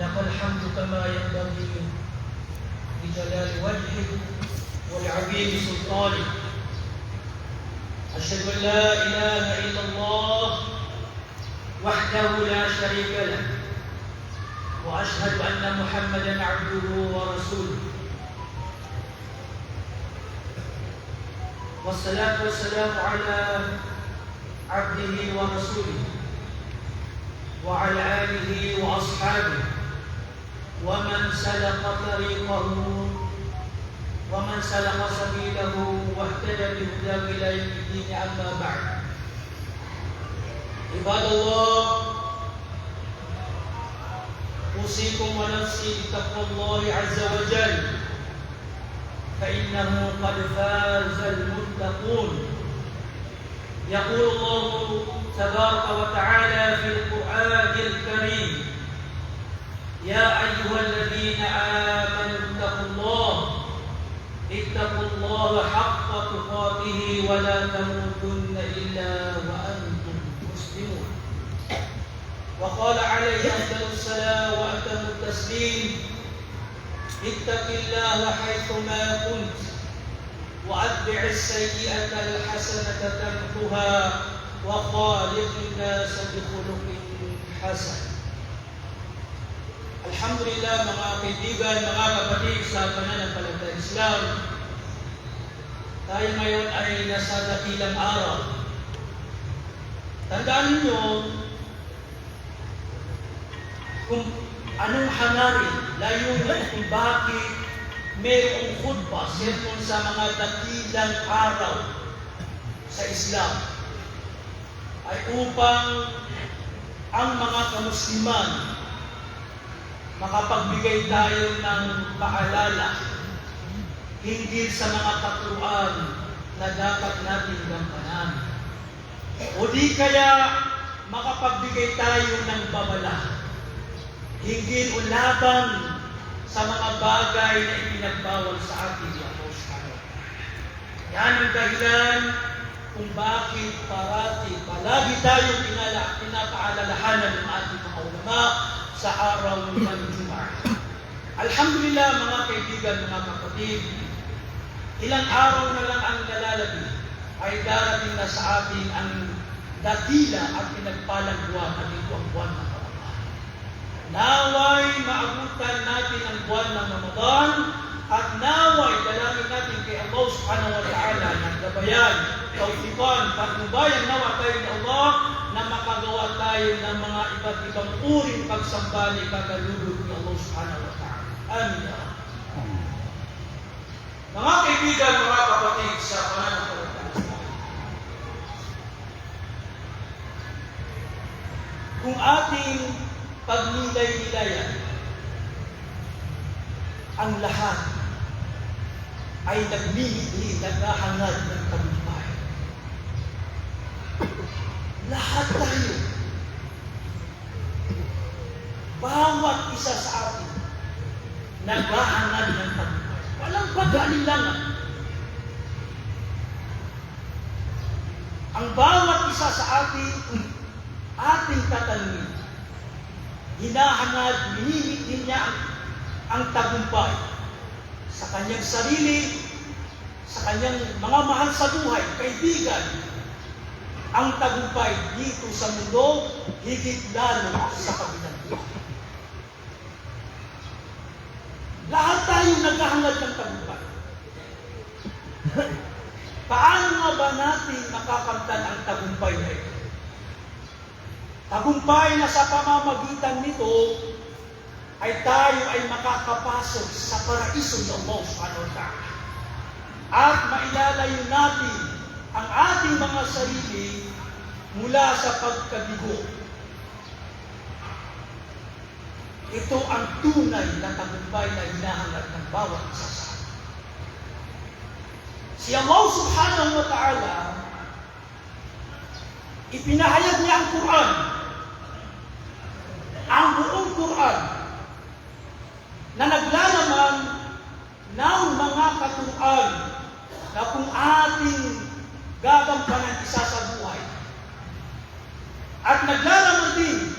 لك الحمد كما ينبغي لجلال وجهك ولعظيم سلطانك. أشهد أن لا إله إلا الله وحده لا شريك له، وأشهد أن محمدا عبده ورسوله. والصلاة والسلام على عبده ورسوله وعلى آله وأصحابه ومن سلك طريقه ومن سلك سبيله واهتدى بهداه إلى يوم الدين. أما بعد، عباد الله، أوصيكم ونفسي بتقوى الله عز وجل، فإنه قد فاز المتقون. يقول الله تبارك وتعالى في القرآن الكريم: يا أيها الذين آمنوا اتقوا الله حق تقاته ولا تموتن إلا وأنتم مسلمون. وقال عليه أفضل الصلاة وأتم التسليم: اتق الله حيثما كنت وأتبع السيئة الحسنة تمحها وخالق الناس بخلق حسن. Alhamdulillah, mga kaibigan, mga kapatid sa pananampalatayang Islam, tayo ngayon ay nasa dakilang araw. Tandaan ninyo kung anong hangarin, layunin kung bakit mayroong khutbah, sermon sa mga dakilang araw sa Islam, ay upang ang mga kamusliman makapagbigay tayo ng paalala hinggil sa mga katuruan na dapat natin gampanan. O di kaya makapagbigay tayo ng babala hinggil o laban sa mga bagay na ipinagbawal sa atin ng Allah subhanahu wa ta'ala. Yan ang dahilan kung bakit palagi tayong pinapaalalahanan ng ating mga ulama sa araw ng Jum'ah. Alhamdulillah, mga kaibigan, mga kapatid, ilang araw na lang ang nalalabi ay darating na sa atin ang dakila at pinagpalang buwan at ito ang buwan ng Ramadan. Naway maabutan natin ang buwan ng Ramadan at naway dalangin natin kay Allah subhanahu wa ta'ala ng gabayan, tawfiqan, patnubayan nawa tayo ng Allah na makagawa tayo ng mga iba't ibang uring pagsamba ni kagalulog ni Allah subhanahu wa ta'ala. Amin ya Rabb. Mga kaibigan, mga kapatid sa pananampalataya, kung ating pagnilay-nilayan ang lahat ay naglilihli, naghahangad ng tagumpay. Lahat tayo, bawat isa sa atin, naghahangad ng tagumpay. Walang pag-alinlangan. Ang bawat isa sa atin, ating tatanungin, hinahangad, minimitin niya ang tagumpay sa kanyang sarili, sa kanyang mga mahal sa buhay, kaibigan. Ang tagumpay dito sa mundo, higit lalo sa kabilang buhay. Lahat tayo naghahangad ng tagumpay. Paano nga ba natin makakamtan ang tagumpay na ito? Tagumpay na sa pamamagitan nito ay tayo ay makakapasok sa paraiso ng Allah subhanahu wa ta'ala. At mailalayo natin ang ating mga sarili mula sa pagkabigo. Ito ang tunay na tagumpay na hinahangad ng bawat isa sa atin. Si Allah subhanahu wa ta'ala, ipinahayag niya ang Quran, ang buong Quran, na naglalaman ng mga katuruan na kung ating gagampanan isa sa buhay. At naglalaman din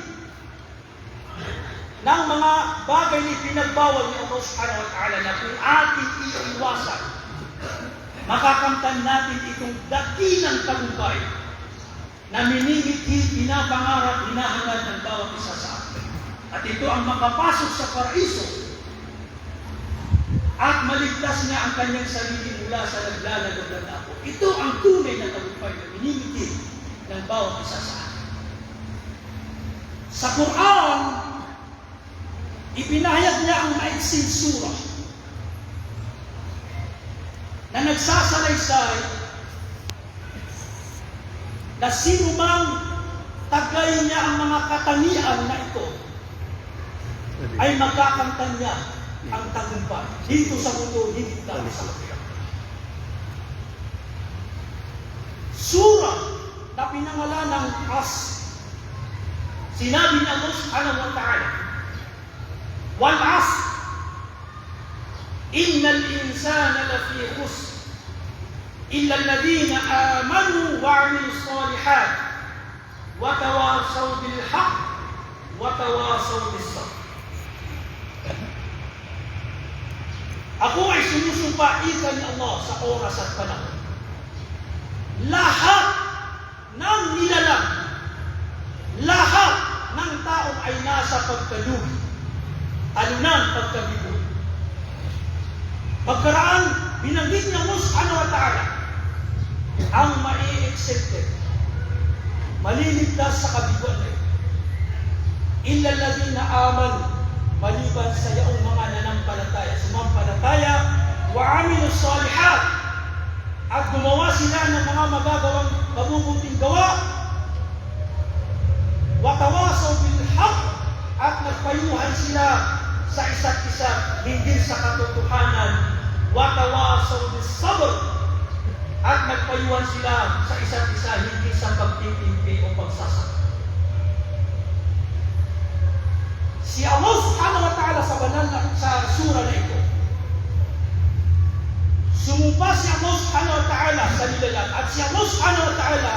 ng mga bagay na pinagbawal ni Allah subhanahu wa ta'ala na kung ating iiwasan, makakamtan natin itong dakilang tagumpay na minimithi, pinapangarap, hinahangad ng bawat isa sa atin. At ito ang makapasok sa paraiso at maligtas niya ang kanyang sarili mula sa naglalagab ng ako. Ito ang tunay na tagumpay na minimithi ng bawat isa sa atin. Sa Quran, ipinahayag niya ang maiksing surah na nagsasalaysay na sino mang taglay niya ang mga katangian na ito ay magkakamtan niya ang tagumpay dito sa mundo, hindi dahil sa kapila. Surah na pinangalan ng Asr. Sinabi ng Allah subhanahu wa ta'ala, wal asr, innal insana lafi khusr, illa alladhina amanu wa 'amilus salihat wa tawasaw bil haqq wa tawasaw bis sabr. Ako ay sinusumpa-itan ni Allah sa oras at panahon. Lahat ng nilalang, lahat ng taong ay nasa pagkalugi, anunan pagkabigo. Pagkaraan, binanggit ng Allah subhanahu wa ta'ala ang mai-accepted, maliligtas sa kabiguan na ito. Illa alladhina amanu, maliban sa yaong mga nanampalataya, sumampalataya, wa amilus salihat, at gumawa sila ng mga magagawang mabubuting gawa, wa tawasaw bil haqq, at nagpayuhan sila sa isa't isa hindi sa katotohanan, wa tawasaw bis sabr, at nagpayuhan sila sa isa't isa hindi sa pagtitimpi o pagsasaka. Si Allah subhanahu wa ta'ala sa banal na sa surah na ito, sumumpa si Allah subhanahu wa ta'ala sa nilalang, at si Allah subhanahu wa ta'ala,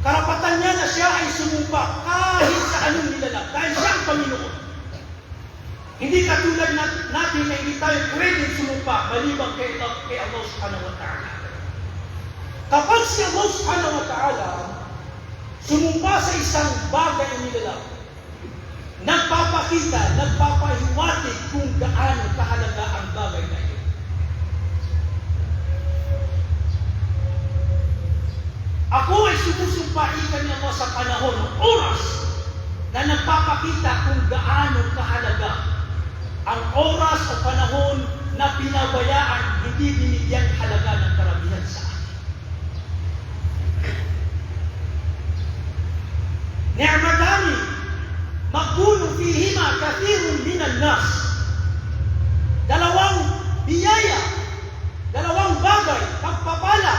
karapatan niya na siya ay sumumpa kahit sa anong nilalang, dahil siya ang Panginoon. Hindi katulad natin na hindi tayo pwedeng sumumpa maliban kay Allah subhanahu wa ta'ala. Kapag si Allah subhanahu wa ta'ala sumumpa sa isang bagay o nilalang, nagpapakita, nagpapahiwatig kung gaano kahalaga ang bagay na ito. Ako ay sumusumpa-ikan niya sa panahon ng oras na nagpapakita kung gaano kahalaga ang oras o panahon na pinabayaan, hindi binigyan halaga ng karamihan sa akin. Ni'matani magkunu fihima kathirun minan nas. Dalawang biyaya, dalawang bagay, pagpapala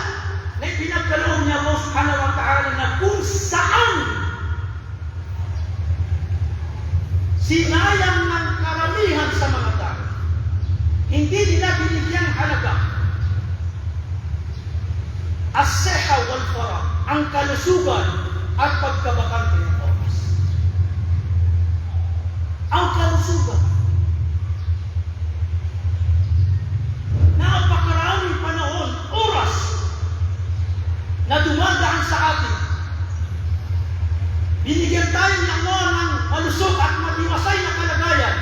na ipinagkaloob niya Allah subhanahu wa ta'ala na kung saan sinayang ng karamihan sa mga tao, hindi nila binigyang halaga. As-siha wal farah, ang kalusugan at pagkabakante ng oras. Ang kalusugan. Napakaraming panahon, oras, na dumadaan sa atin. Binigyan tayo ng Allah ng malusog at matiwasay na kalagayan.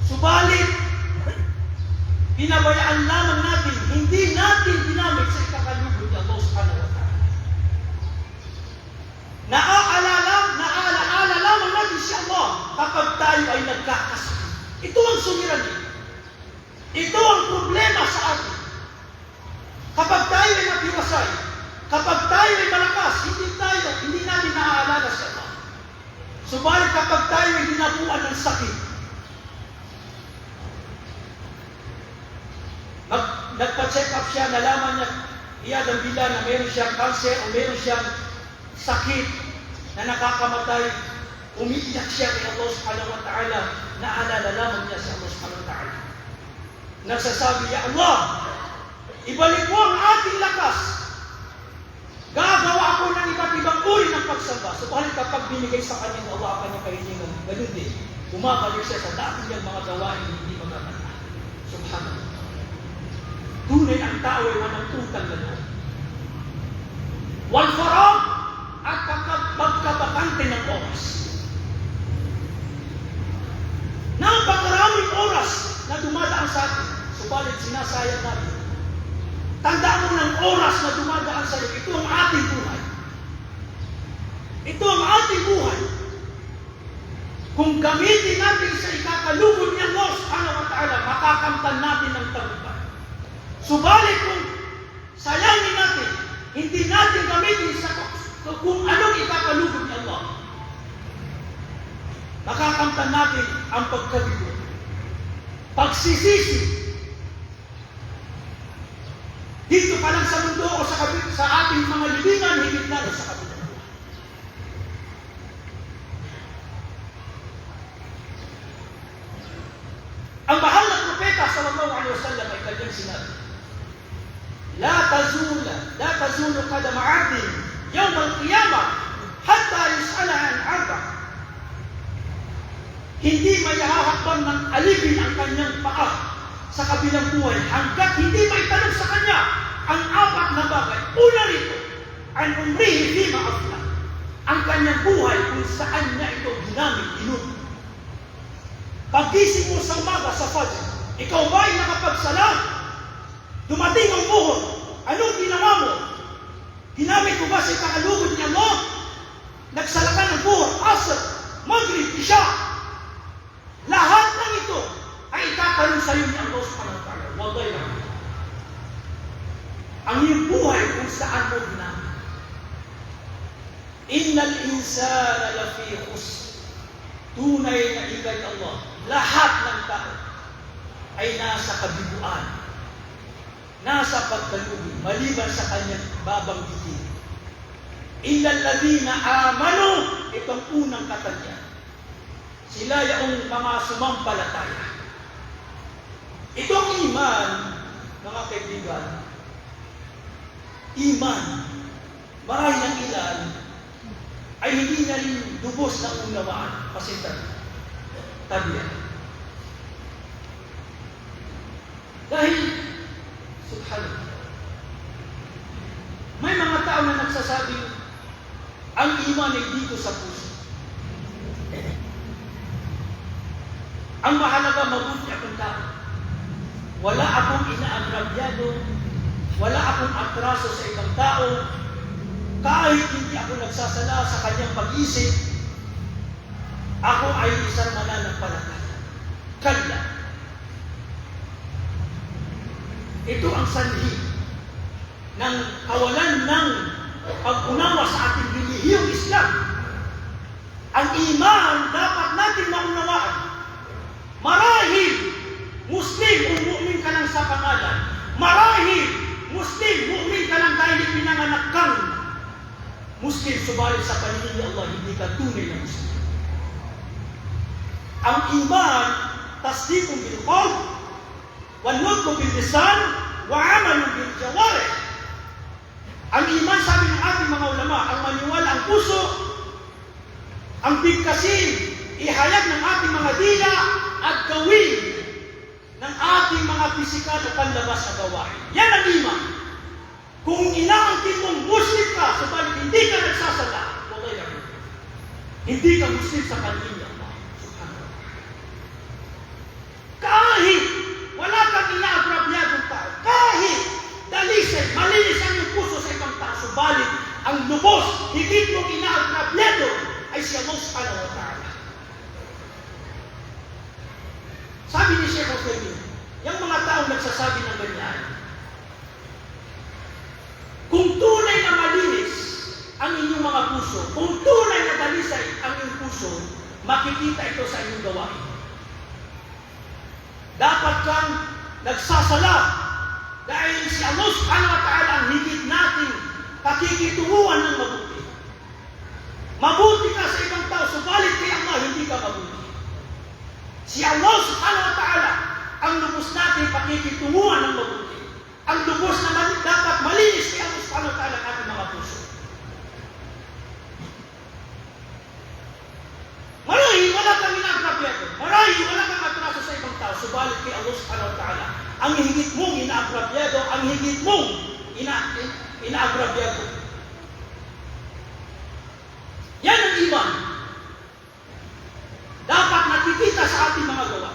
Subalit, pinabayaan lamang natin, hindi natin ginamit sa ikakalugod ng Allah subhanahu wa ta'ala. Naaalaala lamang natin si Allah kapag tayo ay nagkakasakit. Ito ang suliranin. Ito ang problema sa atin. Kapag tayo ay natiwasay, kapag tayo ay malakas, hindi natin naaalala si Allah. Subalit kapag tayo ay dinapuan ng sakit, nagpa-check up siya, nalaman niya, iyadang bila na meron siyang cancer o meron siyang sakit na nakakamatay, umiiyak siya kay Allah subhanahu wa ta'ala, naalala lamang niya sa Allah subhanahu wa ta'ala. Nagsasabi, Ya Allah, ibalik mo ang ating lakas. Gagawa ako ng iba't ibang uri ng magsamba. Subalit kapag binigay sa kanya ng Allah ang kanyang kahilingan, ganun din. Bumabalik siya sa dati niyang mga gawain hindi magaganda. Subhanallah. Tunay ang tao ay walang utang na loob. Wal farag at magkabakante ng oras. Napakaraming oras na dumadaan sa atin, subalit sinasayang natin. Tandaan mo ng oras na dumadaan sa iyo, ito ang ating buhay. Ito ang ating buhay. Kung gamitin natin sa ikakalugod ni Allah subhanahu wa ta'ala, makakamtan natin ang tagumpay. Subalit kung sayangin natin, hindi natin gamitin sa kung anong ikakalugod ni Allah, makakamtan natin ang pagkabigo, pagsisisi. Dito pa lang sa mundo o sa ating mga libingan, higit na sa kabilang. Ang mahal na propeta sallallahu alaihi wasallam ay kanyang sinabi, La tazulu qadama 'abdin yawm al-qiyamah hatta yus'ala an 'arba'. Hindi mayahakbang ng alipin ang kanyang paa sa kabilang buhay hanggat hindi may tanong sa kanya ang apat na bagay. Una rito, an umrihi fima afla. Ang kanyang buhay kung saan niya ito ginamit, inuto. Paggising mo sa umaga sa Fajr, ikaw ba ay nakapagsala? Dumating ang buhon, anong ginawa mo? Ginamit mo ba sa ikakalugod ni Allah? Nagsala ka ng buhon, Asr, Maghrib, Isha. Lahat ng ito ay itatanong sa iyo ni Allah subhanahu wa ta'ala. Wallahi lang. Ang iyong buhay kung saan mo ginamit. Innal insana lafi khusr. Tunay na ibig Allah. Lahat ng tao ay nasa kabiguan, nasa pagkalugi, maliban sa kanyang babanggitin. Illal ladina amanu, itong unang katangian. Sila yung mga sumampalataya. Itong iman, mga kaibigan, iman, marahil ang ilan, ay hindi na rin lubos na unawaan. Pasintan. Tabiyan. Dahil, subhanallah, may mga tao na nagsasabing, ang iman ay dito sa puso. Ang mahalaga, mabuti akong tao. Wala akong inaagrabyado, wala akong atraso sa ibang tao, kahit hindi ako nagsasala sa kanyang pag-isip, ako ay isang mananampalataya. Kaya, ito ang sanhi ng kawalan ng pag-unawa sa ating relihiyong Islam. Ang iman dapat natin maunawaan. Marahil Muslim o mu'min ka lang sa pangalan. Marahil Muslim, mu'min ka lang dahil pinanganak kang Muslim, subalit sa paningin ni Allah, hindi ka tunay na Muslim. Ang iman, tasdikun bil qalb, wa nutqu bil lisan, wa amalun bil jawarih. Ang iman, sabi ng ating mga ulama, ang maniwala ang puso, ang bigkasin, ihayag ng ating mga dila, at gawin ng ating mga pisikal o panlabas na gawain. Yan ang iman. Kung inaangkin mong Muslim ka, subalit hindi ka nagsasala, hindi ka Muslim sa paningin ni Allah. Kahit wala kang inaagrabyadong tao, kahit dalisay, malinis ang iyong puso sa ibang tao, subalit ang lubos, higit mong inaagrabyado ay si Allah subhanahu wa ta'ala. Sabi ni Sheikh Al-Qayyim, yung mga taong nagsasabi ng ganyan, kung tunay na malinis ang inyong mga puso, kung tunay na dalisay ang inyong puso, makikita ito sa inyong gawain. Dapat kang nagsasala dahil si Allah subhanahu wa ta'ala ang higit natin pakikitunguhan ng mabuti. Mabuti ka sa ibang tao, subalit kay Allah hindi ka mabuti. Si Allah subhanahu wa ta'ala ang lubos natin pakikitunguhan ng mabuti. Ang lubos na dapat malinis kay Allah subhanahu wa ta'ala ang ating mga puso. Allah subhanahu wa ta'ala, ang higit mong inaagrabyado, ang higit mong inaagrabyado. Yan ang iman. Dapat nakikita sa ating mga gawa.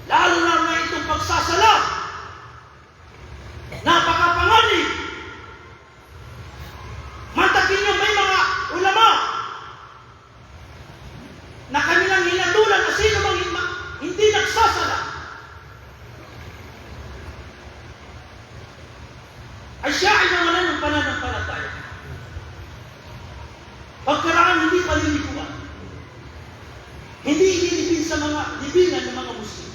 Lalo na itong pagsasala. Napakapanganib. Mantakin nyo, may mga ulama na kanilang hinatulan na sino mang hindi nagsasala ay siya ay nawalan ng pananampalataya. Pagkaraan hindi palilikuan, hindi inilipin sa mga libingan ng mga Muslim.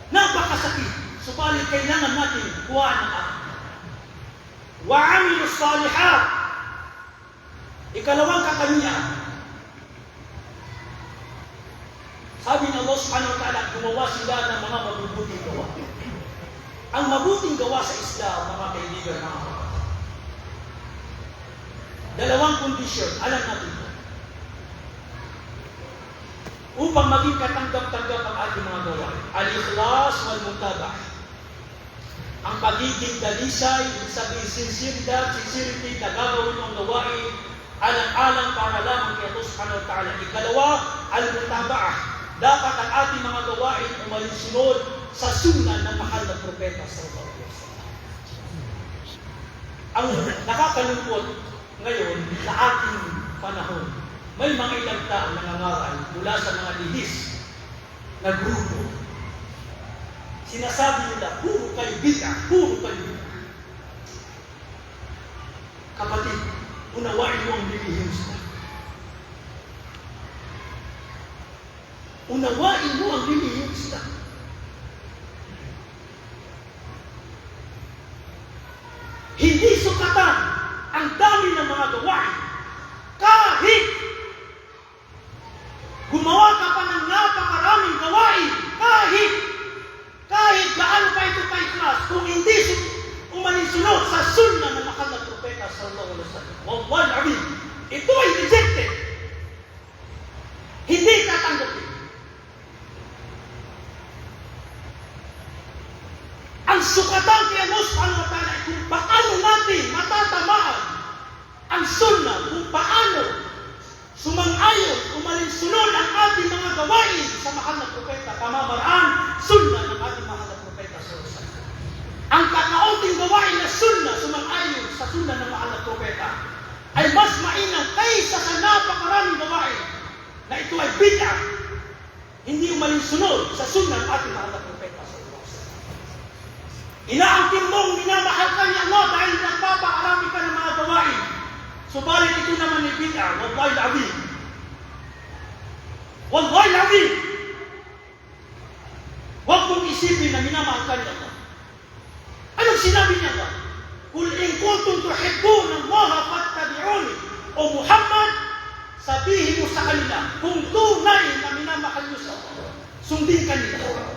Napakasakit, subalit kailangan natin kuhaan ng akin. Wa'amilu salihat. Ikalawang katangian, sabi ng Allah subhanahu wa ta'ala, gumawa sila ng mga mabubuting gawa. Ang mabuting gawa sa Islam, mga kaibigan, mga kapatid. Dalawang kondisyon, alam natin ito. Upang maging katanggap-tanggap ang ating mga gawa. Al-ikhlas wal-mutabah. Ang pagiging dalisay, sabihin sincerity na gagawin ng gawain, alang-alang para lamang kay Allah subhanahu wa ta'ala. Ikalawa, al-mutabah. Dapat ang ating mga gawain umalinsunod sa sunan ng mahal na propeta sallallahu alaihi wasallam. Ang nakakalungkot ngayon sa ating panahon, may mga ilang taong nangangaral mula sa mga lihis na grupo. Sinasabi nila, puro kayo bid'ah, puro kayo bid'ah. Kapatid, unawain mo ang lilihim sila. Unawain mo ang lilihim sila. Hindi sukatan ang dami ng mga gawain. Kahit gumawa ka pa ng napakaraming gawain, kahit gaano pa ito ka-ikhlas, kung hindi umalinsunod sa sunnah ng mahal na propeta sallallahu alaihi wasallam, wallahi al-azim, ito ay rejected. Hindi tatanggapin. Ang sukatan kay Allah subhanahu wa ta'ala ay kung paano natin matatamaan ang sunnah, kung paano sumang-ayon, umalinsunod ang ating mga gawain sa mahal na propeta, pamamaraan sunnah ng ating mahal na propeta sallallahu alaihi wasallam. Ang kakaunting gawain na sunnah, sumang-ayon sa sunnah ng mahal na propeta, ay mas mainam kaysa sa napakaraming gawain na ito ay bid'ah, hindi umalinsunod sa sunnah ng ating mahal na propeta sallallahu alaihi wasallam. Inaangkin mong minamahal ka ni Allah dahil nagpapakarami ka ng mga gawain. Subalit ito naman ay bid'ah, wallahi al-azim. Wallahi al-azim. Huwag mong isipin na minamahal ka ni Allah. Anong sinabi niya ba? Kul in kuntum tuhibbuna Allah fattabi'uni. O Muhammad, sabihin mo sa kanila, kung tunay na minamahal mo sa Allah, sundin kanila.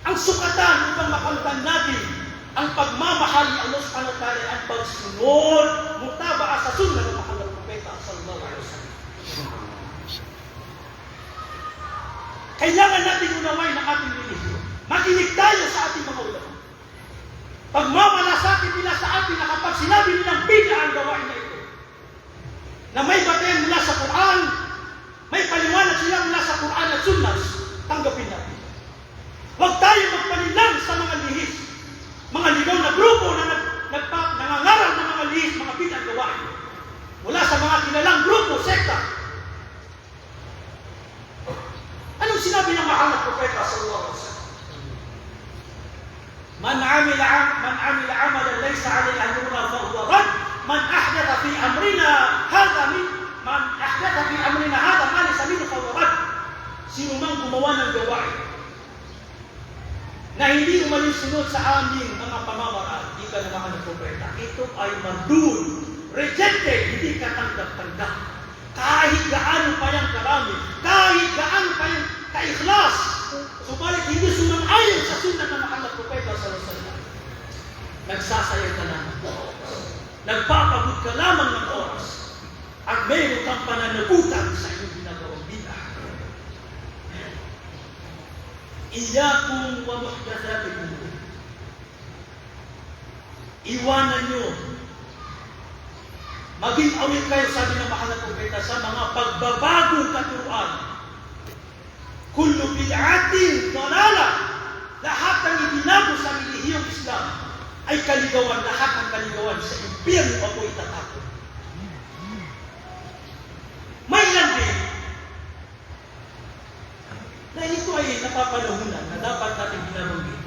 Ang sukatan upang makamtan natin ang pagmamahal ni Allah subhanahu wa ta'ala ang pagsunod, mutabaa sa sunnah ng mahal na propeta sallallahu alaihi wasallam. Kailangan natin unawain ang ating relihiyon. Makinig tayo sa ating mga ulama. Pagmamalasakit nila sa atin na kapag sinabi nilang bid'ah ang gawain na ito, na may batayan mula sa Quran, may paliwanag sila mula sa Quran at sunnah, tanggapin natin. Huwag tayo magpanilang sa mga lihis, mga ligaw na grupo na nangangaral ng mga lihis, mga bid'ah gawain. Mula sa mga kilalang grupo, sekta. Anong sinabi ng mahal na propeta sallallahu alaihi wasallam? Man amila amalan laysa alayhi amruna fa huwa rad. Man ahdatha fi amrina hadha ma laysa minhu fa huwa rad. Sino mang gumawa ng gawain na hindi umalinsunod sa aming mga pamamaraan, di ka na mahal na propeta, ito ay mardud, rejected, hindi ka tanggap-tanggap. Kahit gaano pa yung karami, kahit gaano pa yung ka-ikhlas, subalit hindi sumang-ayon sa sunnah ng mahal na propeta sallallahu alaihi wasallam. Nagsasayang ka lamang ng oras. Nagpapagod ka lamang ng oras. At mayroon kang pananagutan sa iyong ginagawang bid'ah. Iyyakum wa muhdatsatil umur. Iwanan nyo. Maging awit kayo, sabi ng mahal na propeta, sa mga pagbabagong katuruan. Kullu bid'atin dalalah. Lahat ng ibinago sa relihiyong Islam ay kaligawan. Lahat ng kaligawan sa impyerno ako itatapon. May ilan din na ito ay napapalahunan na dapat natin binabanggit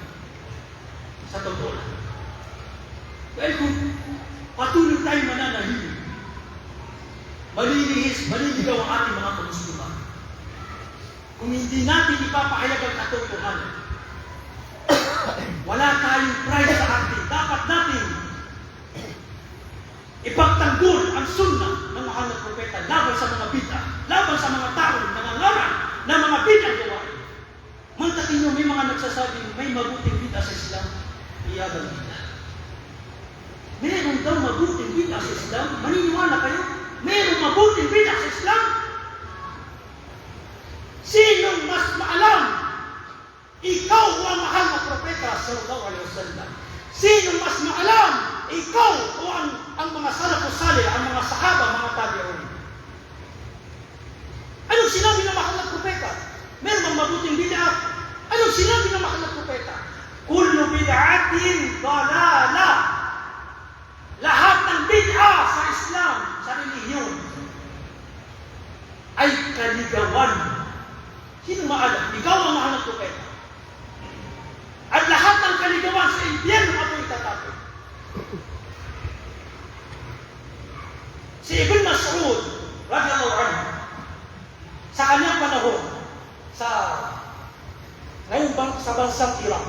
sa totoo lang. Dahil kung patuloy tayong mananahimik, maliligaw ang ating mga kamuslima. Kung hindi natin ipapahayag ang katotohanan, wala tayong pride sa atin. Dapat natin ipagtanggol ang sunnah ng mahal na propeta laban sa mga bid'a, laban sa mga taong nangangaral ng mga bid'ang gawain. Mantakin nyo, may mga nagsasabi, may mabuting bid'a sa Islam, iyagang bid'a. Meron daw mabuting bid'a sa Islam, maniniwala kayo? Meron mabuting bid'a sa Islam? Sinong mas maalam? Ikaw o ang mahal na propeta sallallahu alaihi wasallam? Sinong mas maalam? Ikaw o ang mga salafus salih, ang mga sahaba, mga tabi'un? Anong sinabi ng mahal na propeta? Meron bang mabuting bid'a? Anong sinabi ng mahal na propeta? Kullu bid'atin dalalah. Lahat ng bid'a sa Islam, sa relihiyon, ay kaligawan. Sino maalam? Ikaw ang mahal na propeta. At lahat ng kaligawan sa impyerno ako itatapon. Si Ibn Mas'ud radhiyallahu anhu, sa kanyang panahon, sa bansang Iraq,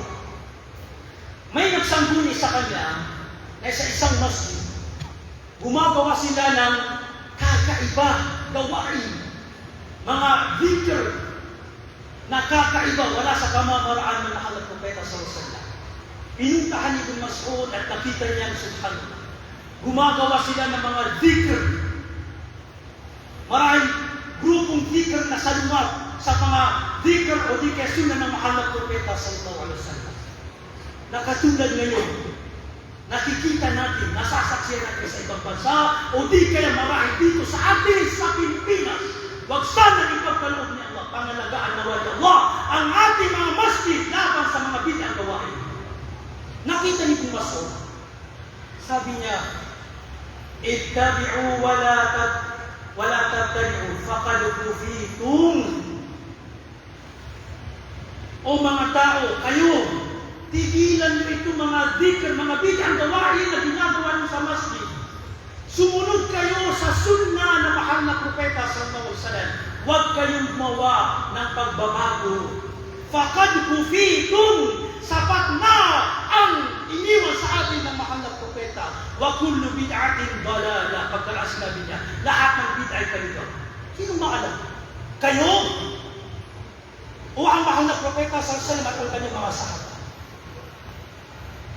may nagsangguni sa kanya na sa isang masjid, gumagawa sila ng kakaiba gawain, mga dhikr na kakaiba, wala sa kamamaraan ng mahal na propeta sallallahu alaihi wasallam. Pinuntahan ni Ibn Mas'ud at nakita niya ang subhanallah. Gumagawa sila ng mga dhikr. Maraming grupong dhikr na salungat sa mga dhikr o dikasyon ng mahal na propeta sallallahu alaihi wasallam. Nakatulad ngayon, nakikita natin, nasasaksiyan natin sa ibang bansa o di kaya marahil dito sa atin, sa Pilipinas. Wag sana ipagkaloob ni Allah, pangalagaan na wala Allah ang ating mga masjid laban sa mga bid'ang gawain. Nakita ni Ibn Mas'ud, sabi niya, ittabi'u wala tabtadi'u faqad kufitum. O mga tao, kayo, tigilan niyo ito mga dhikr, mga bid'ang gawain na ginagawa niyo sa masjid. Sumunod kayo sa sunnah na mahal na propeta sallallahu alaihi wasallam. Huwag kayong gumawa ng pagbabago. Faqad kufitum, sapat na ang iniwan sa atin ng mahal na propeta. Wa kullu bid'atin dalalah. Pagkala sinabi niya, lahat ng bid'a ay kaligaw. Sino maalam? Kayo? O ang mahal na propeta sallallahu alaihi wasallam at ang kanyang mga sahaba?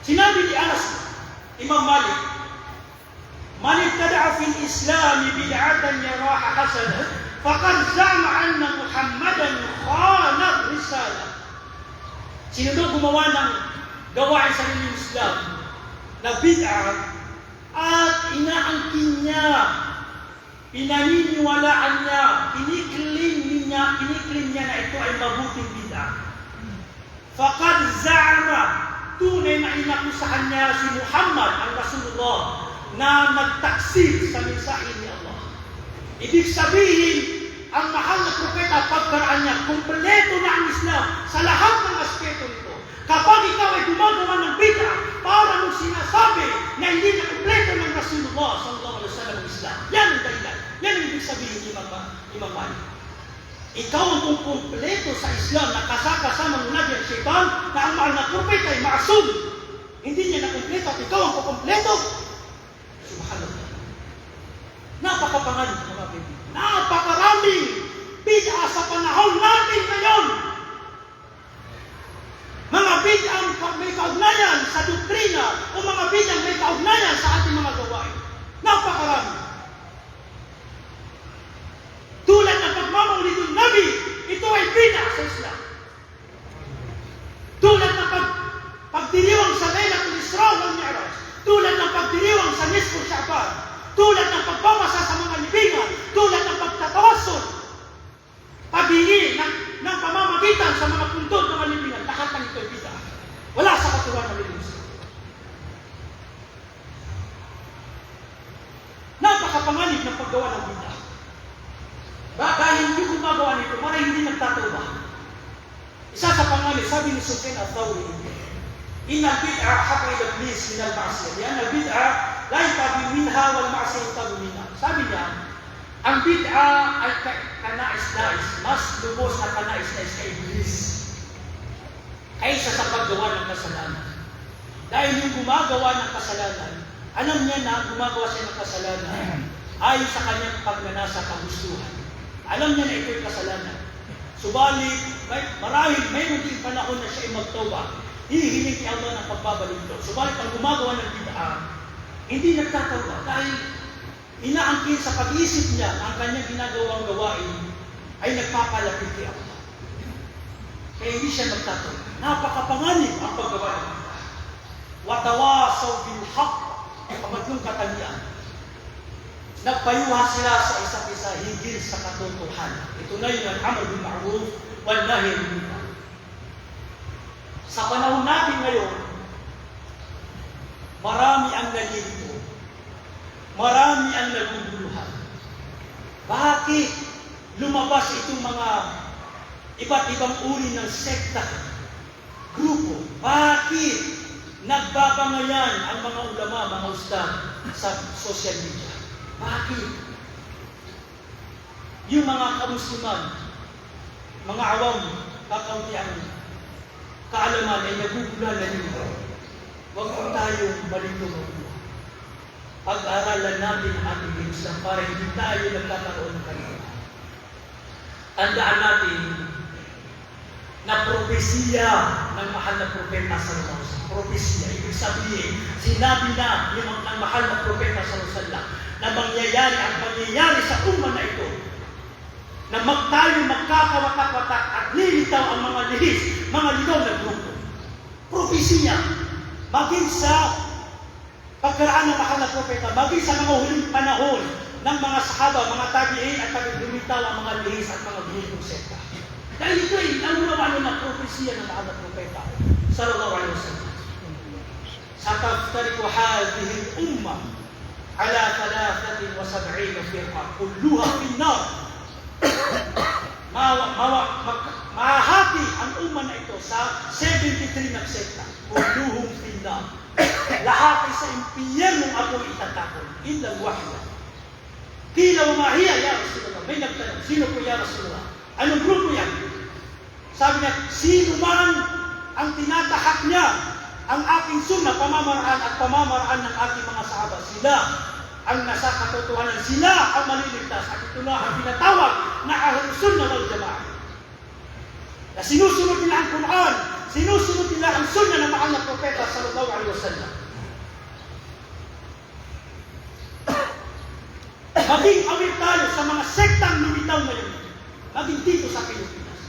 Sinabi ni Anas, Imam Malik, man ibtada'a fil Islam bid'atan yaraha hasanah faqad za'ama anna Muhammadan khana risalah. Sino daw gumawa ng gawain sa Islam na bid'a at inaangkin niya, pinaniniwalaan niya, kiniklim niya na ito ay mabuting bid'a. Faqad za'ama, tunay na inakusahan niya si Muhammad ang Rasulullah na nagtaksil sa mensahe ni Allah. Ibig sabihin, ang mahal na propeta, pagkaraan niya, kumpleto na ang Islam sa lahat ng aspeto nito. Kapag ikaw ay gumagawa ng bid'a, para mong sinasabi na hindi na kumpleto ng Rasulullah sallallahu alaihi wasallam ng Islam. Yan ang dahilan. Yan ang ibig sabihin ni Imam Malik. Ikaw ang kumpleto sa Islam na kasama mo na diyan syaitan na ang mahal na propeta ay maasum. Hindi niya na kumpleto at ikaw ang kumpleto. Subhanallah. Napakapangalit mga baby. Napakaraming bid'a sa panahon natin ngayon. Mga bid'ang may kaugnayan sa doktrina o mga bid'ang may kaugnayan sa ating mga gawain. Napakarami. Tulad ng pagmamaulid ng Nabi, ito ay bid'a sa Islam. tulad ng pagbabasa sa mga libingan, tulad ng pagtatawason, paghingi ng pamamagitan sa mga puntod ng mga libingan, lahat ng ito ay bida. Wala sa katuruan ng relihiyon. Napakapanganib ng paggawa ng bida. Dahil hindi gumagawa nito, marahil hindi nagtatawa. Isa sa panganib, sabi ni Sufyan al-Thawri, Inna bid'a habba ila iblis min al-ma'siyah. Yan al-bid'a la yatabi minha wal ma'siyah yatabi minha. Sabi niya, ang bid'a ay kanais-nais, mas lubos na kanais-nais kay iblis kaysa sa paggawa ng kasalanan. Dahil yung gumagawa ng kasalanan, alam niya na gumagawa siya ng kasalanan ayon sa kanyang pagnanasa kagustuhan. Alam niya na ito'y kasalanan. Subalit, marahil mayroon din panahon na siya ay magtawba. Hihiling kay Allah ng pagbabalik doon. Subalit ang gumagawa ng bid'a, hindi nagtatawa dahil inaangkin sa pag-iisip niya ang kanyang ginagawang gawain ay nagpapalapit kay Allah. Kaya hindi siya nagtatawa. Napakapanganib ang paggawa ng bid'a. Watawasaw bil haqq, pamatlong katangian. Nagpayuhan sila sa isa't isa higil sa katotohanan. Ito na yung al-amal bil ma'ruf wal nahy anil munkar. Sa panahon natin ngayon, marami ang nalilito. Marami ang naguguluhan. Bakit lumabas itong mga iba't ibang uri ng sekta, grupo? Bakit nagbabangayan ang mga ulama, mga ustad sa social media? Bakit? Yung mga kamusliman, mga awam, kakauntian, kaalaman ay naguguluhan na nito. Huwag po tayong malito magbuha. Pag-aralan natin ang ating Islam para hindi tayo nagkakaroon ng kanila. Tandaan natin na propesiya ng mahal na propeta sallallahu alaihi wasallam. Propesiya, ibig sabihin, sinabi na yung ang mahal na propeta sallallahu alaihi wasallam na mangyayari sa umma na ito, na tayo magkakawatak-watak at lilitaw ang mga lihis, mga ligaw na grupo. Propesiya, maging sa pagkaraan ng mahal na propeta, maging sa mga huling panahon ng mga sahaba, mga tabi'in at lumitaw ang mga lihis at mga grupong sekta. Dahil ito ay naunawaan ng propesiya ng mahal na propeta sallallahu alaihi wasallam. Sataftariqu hadhihi al-umma ala 73 firqa kulluha fi an-nar. Mahahati ang umma na ito sa 73 na sekta. Kulluhum fi an-nar. Lahat ay sa impyernong apoy itatapon. Illa wahida. Kila wa ma hiya ya Rasulullah. May nagtanong, sino po ya Rasulullah? Anong grupo yan? Sabi niya, sino man ang tinatahak niya ang aking sunnah, pamamaraan at pamamaraan ng aking mga sahaba. Sila ang nasa katotohanan. Sila ang maliligtas. At ito na ang pinatawag na Ahlus Sunnah wal Jama'ah. Na sinusunod nila ang Quran, sinusunod nila ang sunnah ng mahal na propeta sallallahu alaihi wasallam. Maging aware tayo sa mga sektang lumitaw ngayon, maging dito sa Pilipinas,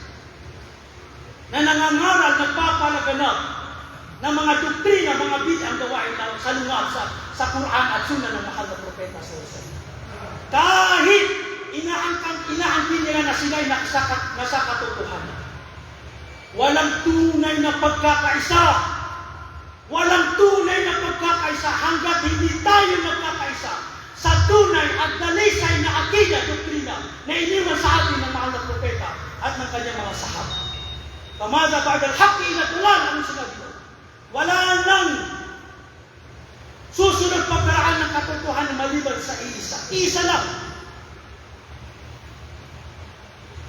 na nangangaral, nagpapalaganap ng mga doktrina, mga bid'ah gawain na salungat sa Quran at Sunnah ng mahal na propeta sallallahu alaihi wasallam. Kahit inaangkin nila na sila'y nasa katotohanan. Walang tunay na pagkakaisa. Walang tunay na pagkakaisa hanggat hindi tayo nagkakaisa sa tunay at dalisay na akida, doktrina na iniwan sa atin ng mahal na propeta at ng kanyang mga sahaba. Pamada ba'dal haqqi ila tulal, ano sinabi mo? Wala nang susunod pagkaraan ng katotohanan maliban sa isa. Isa lang.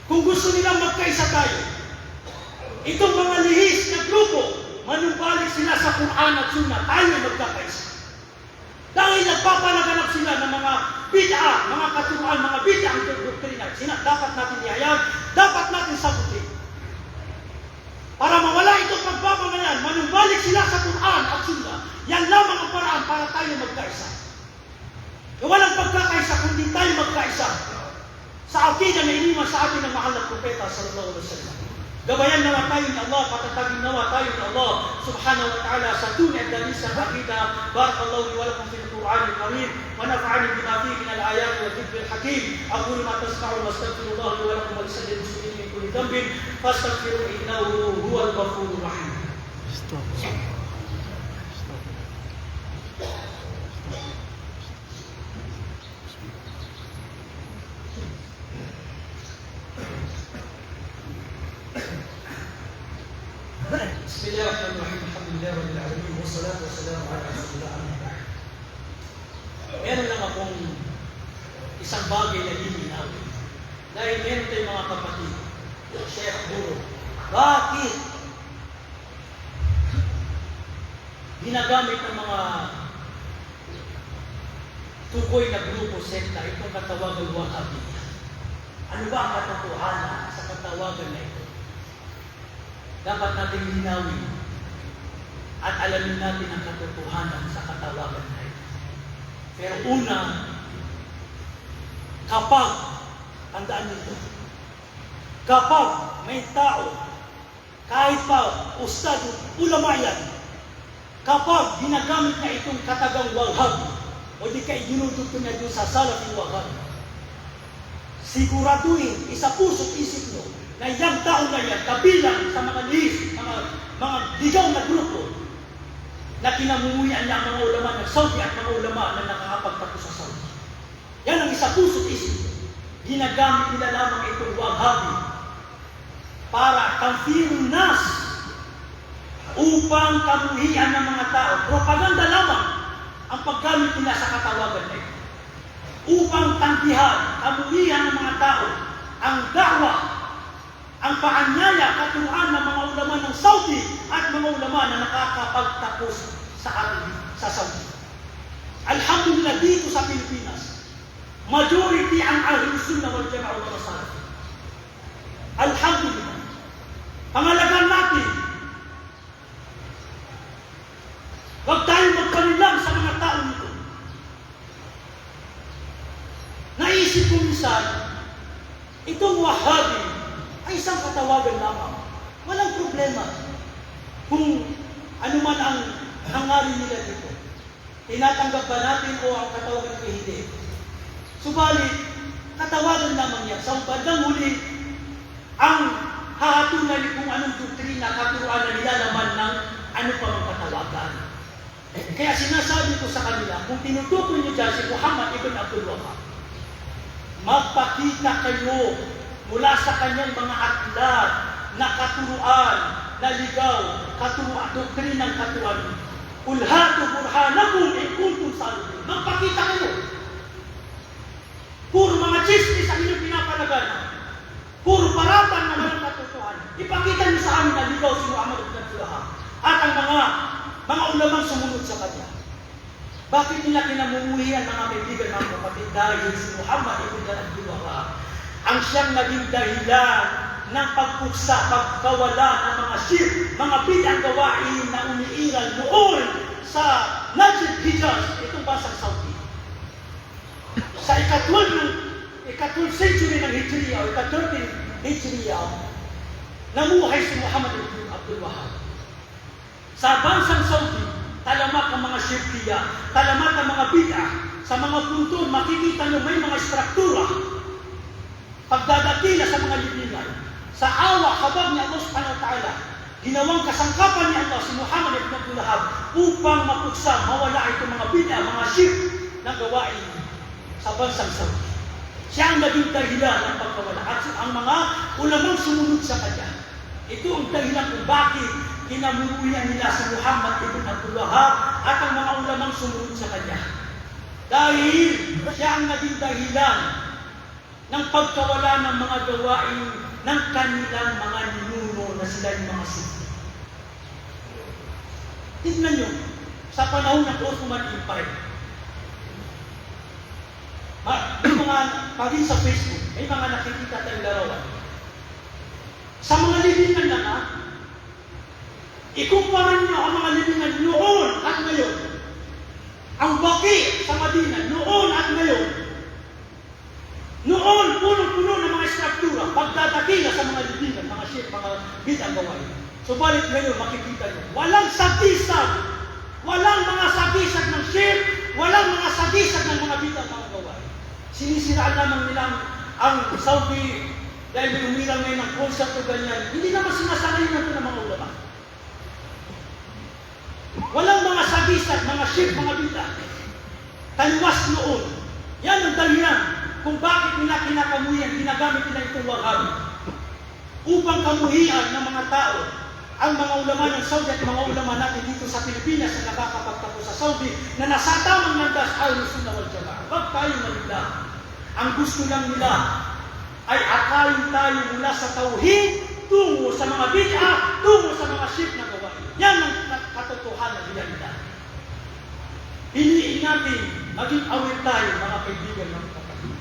Kung gusto nilang magkaisa tayo, itong mga lihis na grupo, manumbalik sila sa Quran at Sunnah, tayo magkakaisa. Dahil nagpapalaganap sila ng mga bid'ah, mga katuruan, mga bid'ah ang doktrina. Dapat natin ihayag, dapat natin sagutin. Para mawala itong pagpapamayan, manumbalik sila sa Quran at Sunnah. Yan lamang ang paraan para tayo magkaisa. Walang pagkakaisa kundi tayo magkaisa sa akida na iniwan sa atin ng mahal na propeta sallallahu alaihi wasallam. Gabayan nawa tayo ni Allah, patatagin nawa tayo ni Allah subhanahu wa ta'ala sa tunay at dalis sa akida. Barakallahu li wa lakum fil Qur'an al-Karim wa nafa'ani bima الحكيم. أقول ما تسمعون واستغفر الله لي ولكم ولسائر المسلمين من كل ذنب فاستغفروه إنه هو الغفور الرحيم. Bismillahirrahmanirrahim. Alhamdulillah rabbil alamin wassalatu wassalamu ala rasulillah amma ba'd. Meron lang akong isang bagay na lilinawin. Dahil meron tayong mga kapatid, Sheikh Guru, bakit ginagamit ng mga tukoy na grupo sekta itong katawagan Wahhabiyya? Ano ba ang katotohanan sa katawagan na ito? Dapat natin linawin at alamin natin ang katotohanan sa katawagan na ito. Pero una, kapag, tandaan nito, kapag may tao, kahit pa ustad, ulama yan, kapag ginagamit na itong katagang Wahhabi, o di kayo dinudugtong na doon sa Salafi Wahhabi, siguraduhin, isa puso't isip nyo, na yung tao na yan, kabilang sa mga list, mga ligaw na grupo, na kinamumuyan niya ang mga ulama ng Saudi at mga ulama na nakakapagtapos sa Saudi. Yan ang isa puso't isip. Ginagamit nila lamang itong Wahhabi para tamfirun nas, upang kamuhian ng mga tao. Propaganda lamang ang paggamit nila sa katawagan na ito. Upang tanggihan, kamuhian ng mga tao ang da'wa, ang paanyaya, katuruan ng mga ulama ng Saudi at mga ulama na nakakapagtapos sa Saudi. Alhamdulillah, dito sa Pilipinas, majority ang Ahlus Sunnah wal Jama'ah wal Salaf. Alhamdulillah. Pangalagaan natin, huwag tayong magpanilang sa mga tao nito. Naisip ko minsan, itong Wahhabi ay isang katawagan lamang. Walang problema kung ano man ang hangarin nila dito. Tinatanggap ba natin o ang katawagan ay hindi? Subalit, katawagan lamang yan. Sa bandang huli, ang hahatulan kung anong doktrina, katuruan na nilalaman ng ano pa ang katawagan. Kaya sinasabi ko sa kanila, kung tinutukoy niyo dyan si Muhammad ibn Abdul Wahhab, magpakita kayo mula sa kanyang mga aklat na katuruan, na ligaw, katuruan, doktrinang katuruan. Ulhatu burhanakum in kuntum salihin. Magpakita kayo. Puro mga chismis ang inyong pinapalagana. Puro paratan na walang katotohanan. Ipakita niyo sa amin na ligaw si Muhammad ibn Abdul Wahhab at ang mga ulamang sumunod sa kanya. Bakit nila kinamumuhian mga kaibigan ng kapatid? Dahil si Muhammad ibn Abdul Wahhab ang siyang naging dahilan ng pagpuksa, pagkawala ng mga shirk, mga bid'ah gawain na umiiral noon sa Najd Hijaz, itong bansang Saudi. Sa ika-12 century ng Hijriya o ika-13 Hijriya, namuhay si Muhammad ibn Abdul Wahhab. Sa bansang Saudi, talamak ang mga shirkiya, talamak ang mga bid'ah. Sa mga punto, makikita nyo may mga struktura, pagdadakila sa mga libingan. Sa awa, habag ni Allah subhanahu wa ta'ala, ginawang kasangkapan ni Allah si Muhammad ibn Abdul Wahhab upang mapuksa, mawala itong mga bid'ah, mga shirk na gawain sa bansang Saudi. Siya ang naging dahilan ng pagkawala. At ang mga ulamang sumunod sa kanya. Ito ang dahilan kung bakit kinamuruyan nila si Muhammad ibn Abdul Wahhab at ang mga ulamang sumunod sa kanya. Dahil siya ang naging dahilan ng pagkawala ng mga gawain ng kanilang mga ninuno na sila yung mga Sufi. Tignan nyo, sa panahon ng Ottoman Empire, may mga, pagin sa Facebook, may mga nakikita tayong larawan. Sa mga libingan na ikumpara nyo ang mga libingan noon at ngayon. Ang Baqi sa Madina, noon at ngayon. Noon, puno-puno ng mga struktura, pagdadakila sa mga libingan, mga shirk, mga bid'ah gawain. Subalit ngayon, makikita nyo, walang sagisag, walang mga sagisag ng shirk, walang mga sagisag ng mga bid'ah mga gawain. Sinisiraan lamang nila ang Saudi dahil may umirang ngayon ng concert o ganyan. Hindi naman sinasalayan ito ng mga ulama. Walang mga sagis at mga ship, mga bida. Taliwas noon. Yan ang dahilan kung bakit nila kinakamuhian, ginagamit nila itong Wahhabi. Upang kamuhian ng mga tao, ang mga ulama ng Saudi at mga ulama natin dito sa Pilipinas na nakakapagtapos sa Saudi na nasa tamang landas Ahlus Sunnah wal Jama'ah. Huwag tayong nalila. Ang gusto lang nila ay akalin tayo mula sa tauhid tungo sa mga bid'ah, tungo sa mga shirk na gawain. Yan ang katotohanan nila. Piliin natin, maging aware tayo, mga kaibigan ng kapatid.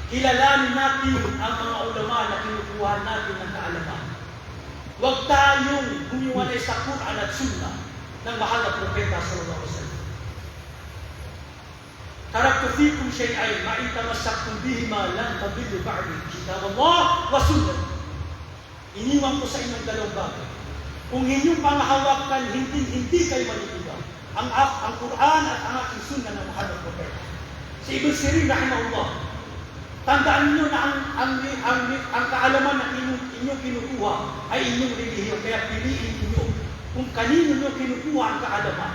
Kilalanin natin ang mga ulama na kinukuha natin ng kaalaman. Huwag tayong humiwalay sa Quran at Sunnah ng mahal na propeta sallallahu alaihi wasallam. Taraktu fikum shay'ain ma in tamassaktum bihima lan tadillu ba'di kitabullah wa sunnah. Iniwan ko sa inyong dalawang bagay. Kung inyong pangahawakan, hindi kayo maliligaw. Ang Quran at ang aking sunnah ng mahal na propeta. Si Ibn Sirin rahimahullah, tandaan niyo na ang kaalaman na inyong kinukuha ay inyong relihiyon. Kaya piliin niyo kung kanino niyo kinukuha ang kaalaman.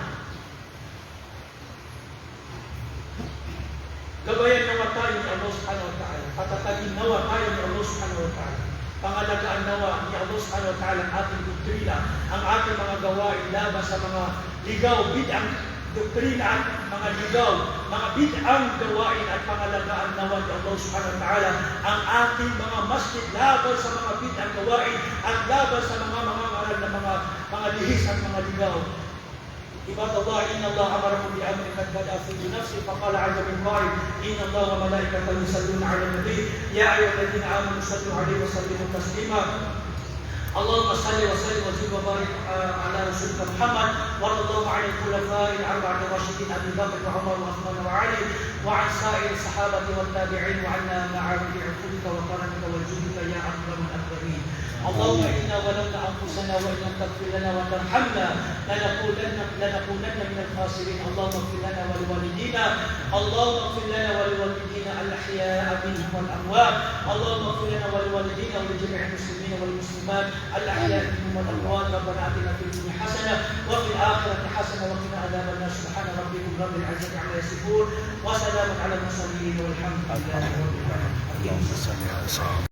Gabayan nawa tayo ni Allah subhanahu wa ta'ala. Patatagin nawa tayo ni Allah subhanahu wa ta'ala. Pangalagaan nawa ni Allah subhanahu wa ta'ala ang ating doktrina, ang ating mga gawain laban sa mga ligaw, bid'ang doktrina at mga ligaw, mga bid'ang gawain at pangalagaan nawa ni Allah subhanahu wa ta'ala ang ating mga masjid laban sa mga bid'ang gawain at laban sa mga ngaral na mga lihis at mga ligaw. عباد الله إن الله أمركم بأمر قد بدأ فيه بنفسه فقال عز من قائل إن الله وملائكته يصلون على النبي يا أيها الذين آمنوا صلوا عليه وسلموا تسليما اللهم صل وسلم وزد وبارك على رسولك محمد وارض الله عن الخلفاء الأربعة الراشدين أبي بكر وعمر وعثمان وعلي وعن سائر الصحابة والتابعين وعنا مع بعفوك وكرمك وجودك يا أكرم الأكرمين اللهم إنا ظلمنا أنفسنا وإن لم تغفر لنا وترحمنا لنكونن من الخاسرين اللهم اغفر لنا ولوالدينا اللهم اغفر لنا ولوالدينا الأحياء منهم والأموات اللهم اغفر لنا ولوالدينا ولجميع المسلمين والمسلمات الأحياء منهم والأموات ربنا آتنا في الدنيا حسنة وفي الآخرة حسنة وقنا عذاب النار سبحان ربكم رب العزة عما يصفون وسلام على المرسلين والحمد لله رب العالمين.